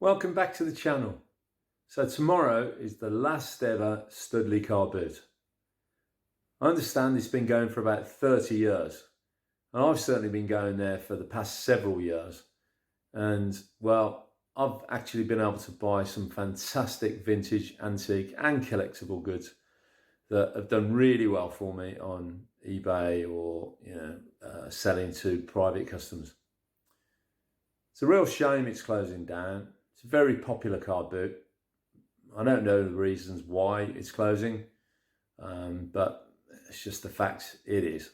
Welcome back to the channel. So tomorrow is the last ever Studley Car Boot. I understand it's been going for about 30 years. And I've certainly been going there for the past several years. And well, I've actually been able to buy some fantastic vintage, antique and collectible goods that have done really well for me on eBay or selling to private customers. It's a real shame it's closing down. It's a very popular car boot. I don't know the reasons why it's closing, but it's just the fact it is.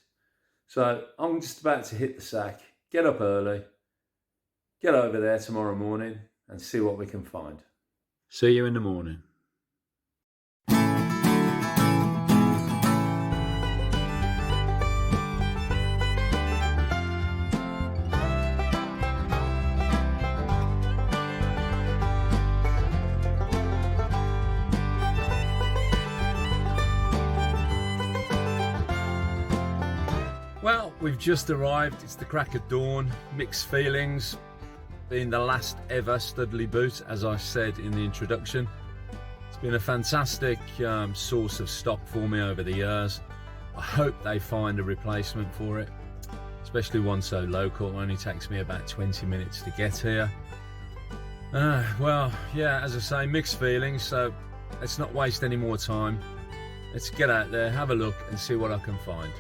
So I'm just about to hit the sack, get up early, get over there tomorrow morning and see what we can find. See you in the morning. Well, we've just arrived. It's the crack of dawn, mixed feelings, being the last ever Studley boot, as I said in the introduction. It's been a fantastic source of stock for me over the years. I hope they find a replacement for it, especially one so local. It only takes me about 20 minutes to get here. Well, yeah, as I say, mixed feelings, so let's not waste any more time. Let's get out there, have a look and see what I can find.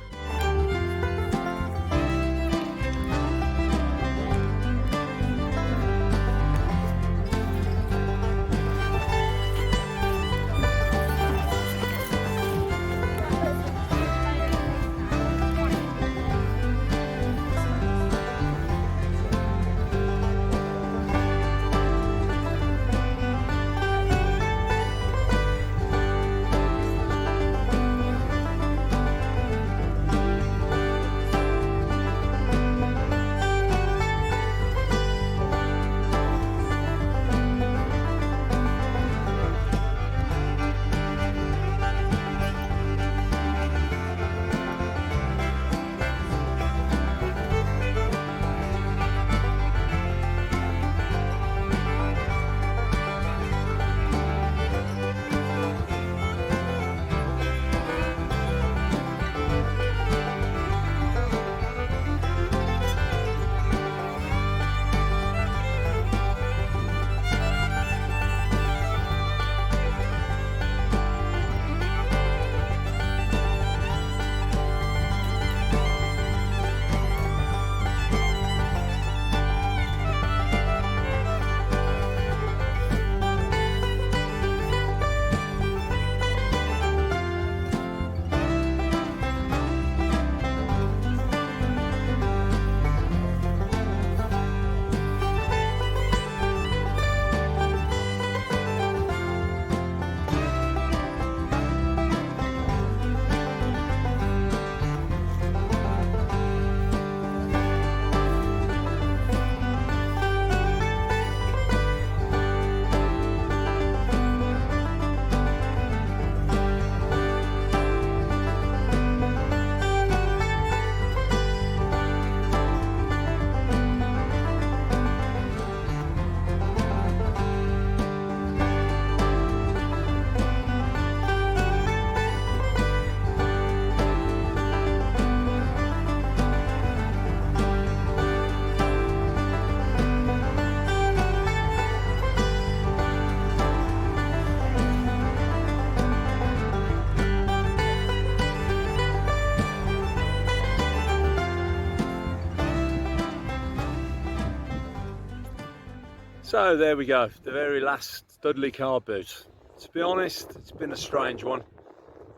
So there we go, the very last Studley Car Boot. To be honest, it's been a strange one.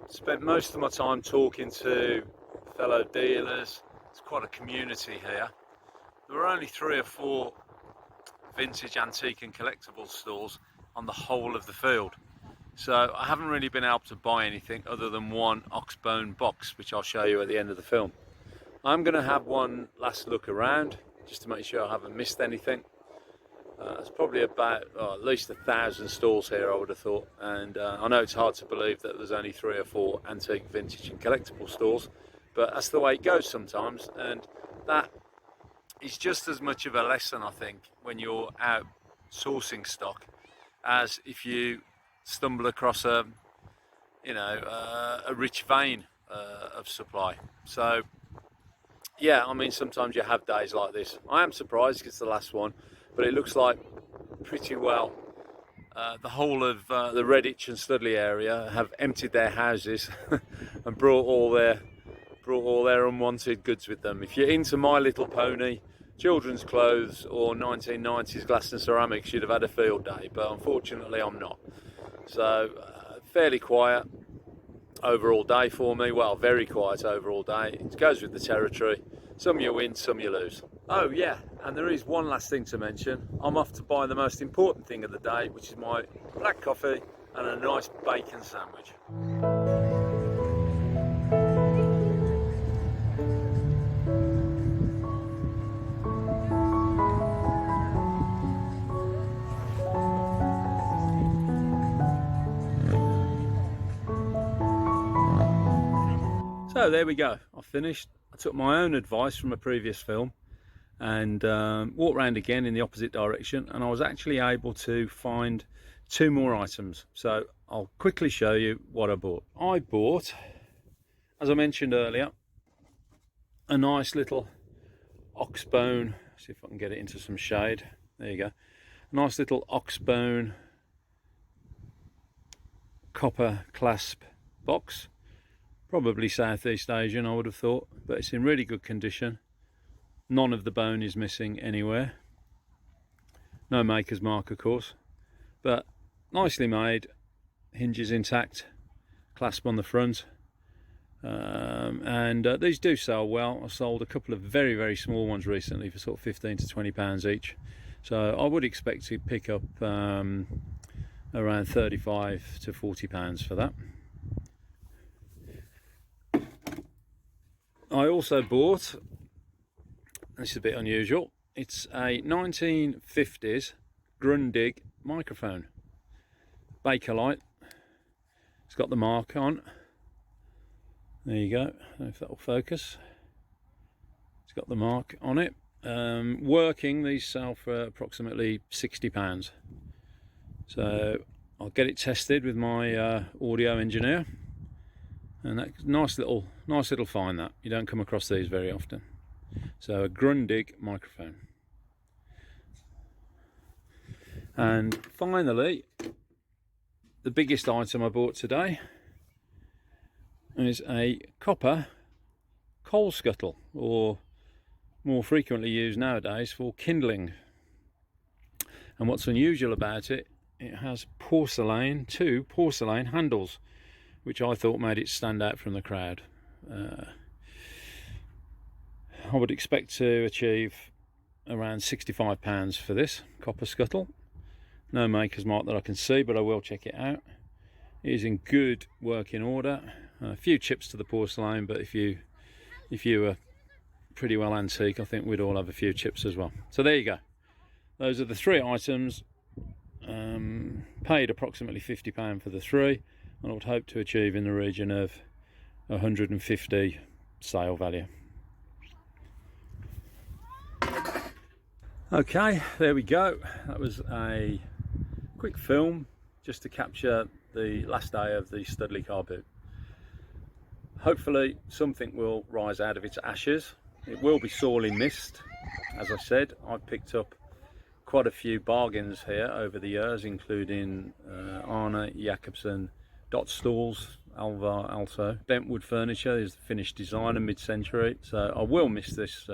Spent most of my time talking to fellow dealers. It's quite a community here. There were only 3 or 4 vintage, antique and collectible stores on the whole of the field. So I haven't really been able to buy anything other than one oxbone box, which I'll show you at the end of the film. I'm going to have one last look around just to make sure I haven't missed anything. There's probably about at least 1,000 stalls here, I would have thought, and I know it's hard to believe that there's only 3 or 4 antique, vintage and collectible stores, but that's the way it goes sometimes, and that is just as much of a lesson, I think, when you're out sourcing stock as if you stumble across a rich vein of supply. So yeah, I mean, sometimes you have days like this. I am surprised it's the last one, but it looks like pretty well the whole of the Redditch and Studley area have emptied their houses and brought all their unwanted goods with them. If you're into My Little Pony, children's clothes, or 1990s glass and ceramics, you'd have had a field day, but unfortunately I'm not. So fairly quiet overall day for me. Well, very quiet overall day. It goes with the territory. Some you win, some you lose. Oh yeah, and there is one last thing to mention. I'm off to buy the most important thing of the day, which is my black coffee and a nice bacon sandwich. So there we go, I've finished. I took my own advice from a previous film and walked around again in the opposite direction, and I was actually able to find 2 more items. So I'll quickly show you what I bought. I bought, as I mentioned earlier, a nice little oxbone. See if I can get it into some shade. There you go. A nice little oxbone copper clasp box. Probably Southeast Asian, I would have thought, but it's in really good condition. None of the bone is missing anywhere. No maker's mark, of course, but nicely made. Hinges intact, clasp on the front, and these do sell well. I sold a couple of very, very small ones recently for sort of £15 to £20 each. So I would expect to pick up around £35 to £40 for that. I also bought, this is a bit unusual, it's a 1950s Grundig microphone, Bakelite. It's got the mark on. There you go, I don't know if that will focus. It's got the mark on it. Working, these sell for approximately £60. So I'll get it tested with my audio engineer. And that's nice little find that. You don't come across these very often. So a Grundig microphone. And finally, the biggest item I bought today is a copper coal scuttle, or more frequently used nowadays for kindling. And what's unusual about it, it has two porcelain handles, which I thought made it stand out from the crowd. I would expect to achieve around £65 for this copper scuttle. No maker's mark that I can see, but I will check it out. It is in good working order. A few chips to the porcelain, but if you were pretty well antique, I think we'd all have a few chips as well. So there you go. Those are the 3 items. Paid approximately £50 for the 3. And I would hope to achieve in the region of 150 sale value. Okay, there we go. That was a quick film just to capture the last day of the Studley Car Boot. Hopefully something will rise out of its ashes. It will be sorely missed. As I said, I've picked up quite a few bargains here over the years, including Arne Jacobsen Dot Stalls, Alvar Alto. Bentwood Furniture is the finished designer, mid-century. So I will miss this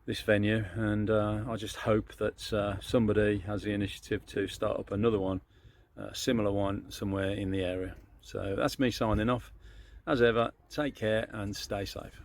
this venue, and I just hope that somebody has the initiative to start up another one, a similar one somewhere in the area. So that's me signing off. As ever, take care and stay safe.